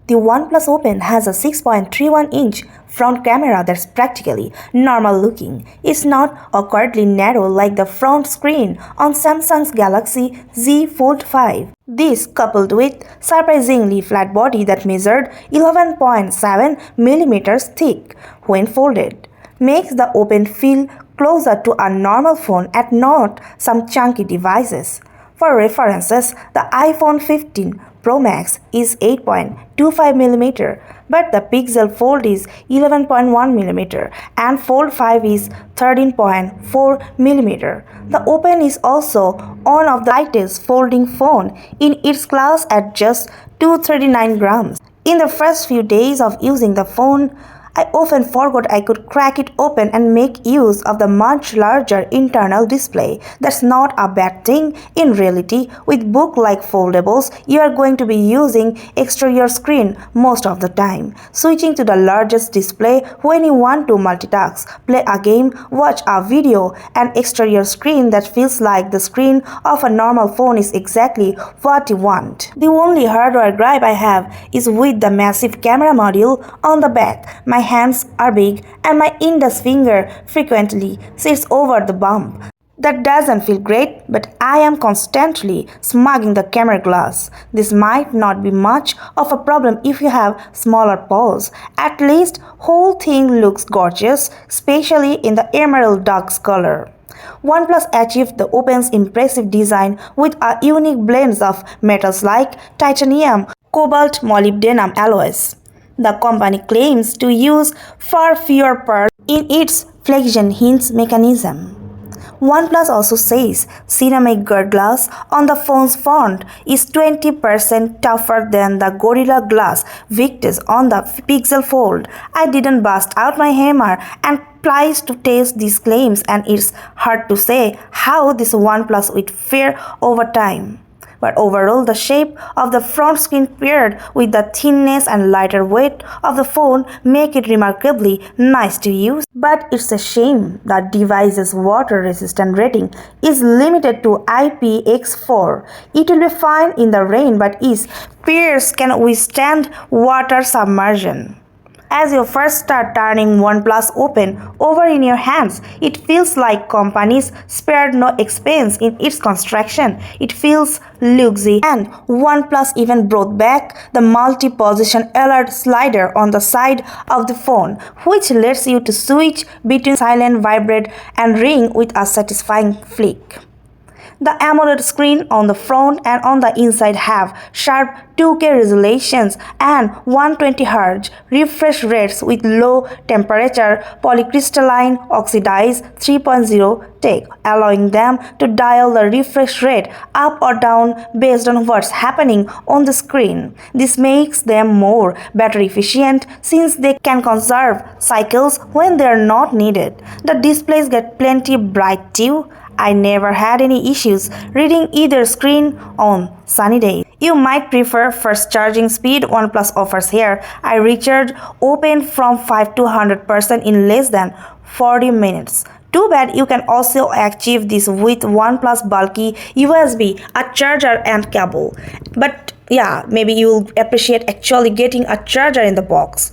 The OnePlus Open has a 6.31-inch front camera that's practically normal looking. It's not awkwardly narrow like the front screen on Samsung's Galaxy Z Fold 5. This, coupled with surprisingly flat body that measured 11.7 mm thick when folded, makes the Open feel closer to a normal phone and not some chunky devices. For references, the iPhone 15 Pro Max is 8.25 mm, but the Pixel Fold is 11.1 mm and Fold 5 is 13.4 mm. The Open is also one of the lightest folding phone in its class at just 239 grams. In the first few days of using the phone, I often forgot I could crack it open and make use of the much larger internal display. That's not a bad thing. In reality, with books like foldables, you are going to be using exterior screen most of the time. Switching to the largest display when you want to multitask, play a game, watch a video, an exterior screen that feels like the screen of a normal phone is exactly what you want. The only hardware gripe I have is with the massive camera module on the back. My hands are big and my index finger frequently sits over the bump. That doesn't feel great, but I am constantly smugging the camera glass. This might not be much of a problem if you have smaller paws. At least whole thing looks gorgeous, especially in the emerald dark color. OnePlus achieved the Open's impressive design with a unique blend of metals like titanium, cobalt, molybdenum alloys. The company claims to use far fewer pearls in its flexion hinge mechanism. OnePlus also says ceramic guard glass on the phone's front is 20% tougher than the Gorilla Glass Victus on the Pixel Fold. I didn't bust out my hammer and pliers to test these claims, and it's hard to say how this OnePlus would fare over time. But overall, the shape of the front screen paired with the thinness and lighter weight of the phone make it remarkably nice to use. But it's a shame that device's water-resistant rating is limited to IPX4. It will be fine in the rain, but its pairs can withstand water submersion. As you first start turning OnePlus Open over in your hands, it feels like companies spared no expense in its construction. It feels luxury, and OnePlus even brought back the multi-position alert slider on the side of the phone, which lets you to switch between silent, vibrate, and ring with a satisfying flick. The AMOLED screen on the front and on the inside have sharp 2K resolutions and 120Hz refresh rates with low temperature polycrystalline oxidized 3.0 tech, allowing them to dial the refresh rate up or down based on what's happening on the screen. This makes them more battery efficient since they can conserve cycles when they are not needed. The displays get plenty bright too. I never had any issues reading either screen on sunny days. You might prefer fast charging speed OnePlus offers here. I recharged Open from 5 to 100% in less than 40 minutes. Too bad you can also achieve this with OnePlus bulky USB, a charger and cable. But yeah, maybe you'll appreciate actually getting a charger in the box.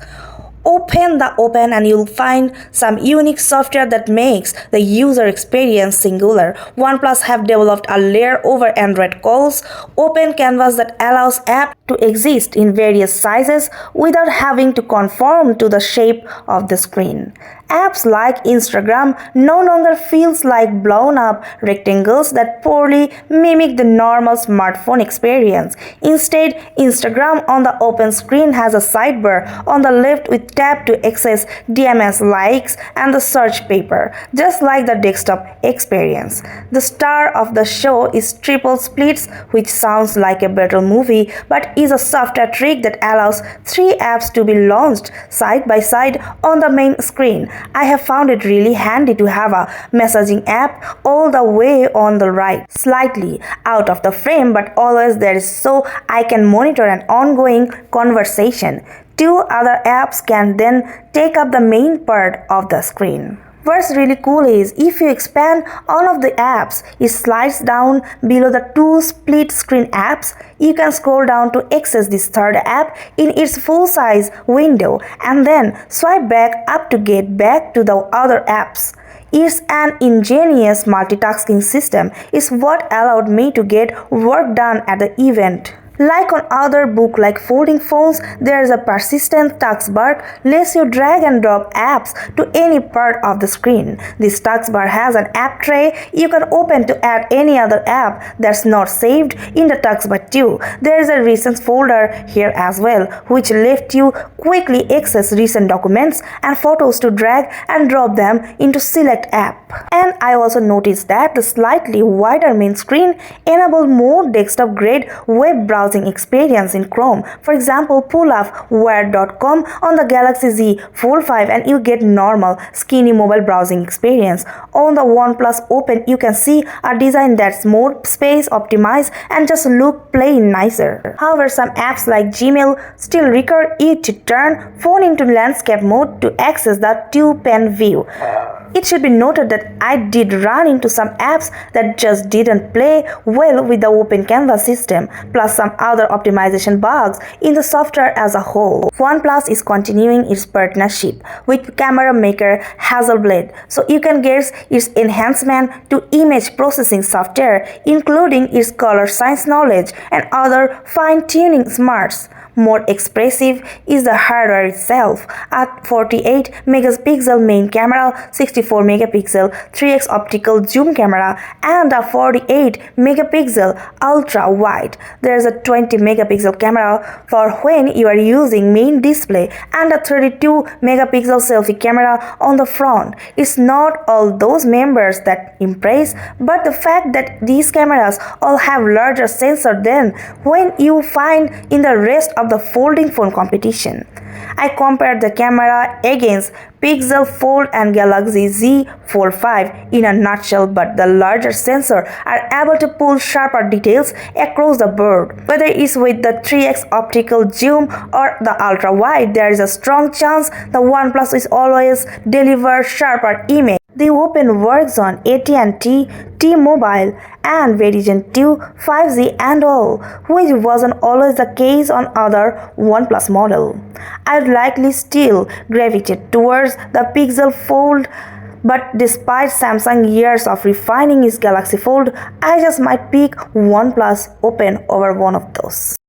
Open the Open and you'll find some unique software that makes the user experience singular. OnePlus have developed a layer over Android calls Open Canvas that allows apps to exist in various sizes without having to conform to the shape of the screen. Apps like Instagram no longer feels like blown up rectangles that poorly mimic the normal smartphone experience. Instead, Instagram on the open screen has a sidebar on the left with tap to access DMS likes and the search paper, just like the desktop experience. The star of the show is Triple Splits, which sounds like a better movie but is a software trick that allows 3 apps to be launched side by side on the main screen. I have found it really handy to have a messaging app all the way on the right, slightly out of the frame but always there so I can monitor an ongoing conversation. 2 other apps can then take up the main part of the screen. What's really cool is if you expand all of the apps, it slides down below the two split screen apps. You can scroll down to access this third app in its full size window and then swipe back up to get back to the other apps. It's an ingenious multitasking system. It's what allowed me to get work done at the event. Like on other book-like folding phones, there is a persistent taskbar lets you drag and drop apps to any part of the screen. This taskbar has an app tray you can open to add any other app that's not saved in the taskbar too. There is a recent folder here as well, which lets you quickly access recent documents and photos to drag and drop them into select app. And I also noticed that the slightly wider main screen enables more desktop-grade web browsing experience in Chrome. For example, pull up Wired.com on the Galaxy Z Fold 5 and you get normal, skinny mobile browsing experience. On the OnePlus Open, you can see a design that's more space optimized and just look plain nicer. However, some apps like Gmail still require you to turn phone into landscape mode to access the two-pane view. It should be noted that I did run into some apps that just didn't play well with the Open Canvas system, plus some other optimization bugs in the software as a whole. OnePlus is continuing its partnership with camera maker Hasselblad, so you can get its enhancement to image processing software, including its color science knowledge and other fine-tuning smarts. More expressive is the hardware itself. A 48 megapixel main camera, 64 megapixel 3x optical zoom camera, and a 48 megapixel ultra wide. There is a 20 megapixel camera for when you are using main display and a 32 megapixel selfie camera on the front. It's not all those members that impress, but the fact that these cameras all have larger sensor than when you find in the rest of the folding phone competition. I compared the camera against Pixel Fold and Galaxy Z Fold 5 in a nutshell, but the larger sensor are able to pull sharper details across the board. Whether it's with the 3x optical zoom or the ultra wide, there is a strong chance the OnePlus is always deliver sharper image. The Open works on AT&T, T-Mobile, and Verizon 2, 5G and all, which wasn't always the case on other OnePlus model. I'd likely still gravitate towards the Pixel Fold, but despite Samsung years of refining its Galaxy Fold, I just might pick OnePlus Open over one of those.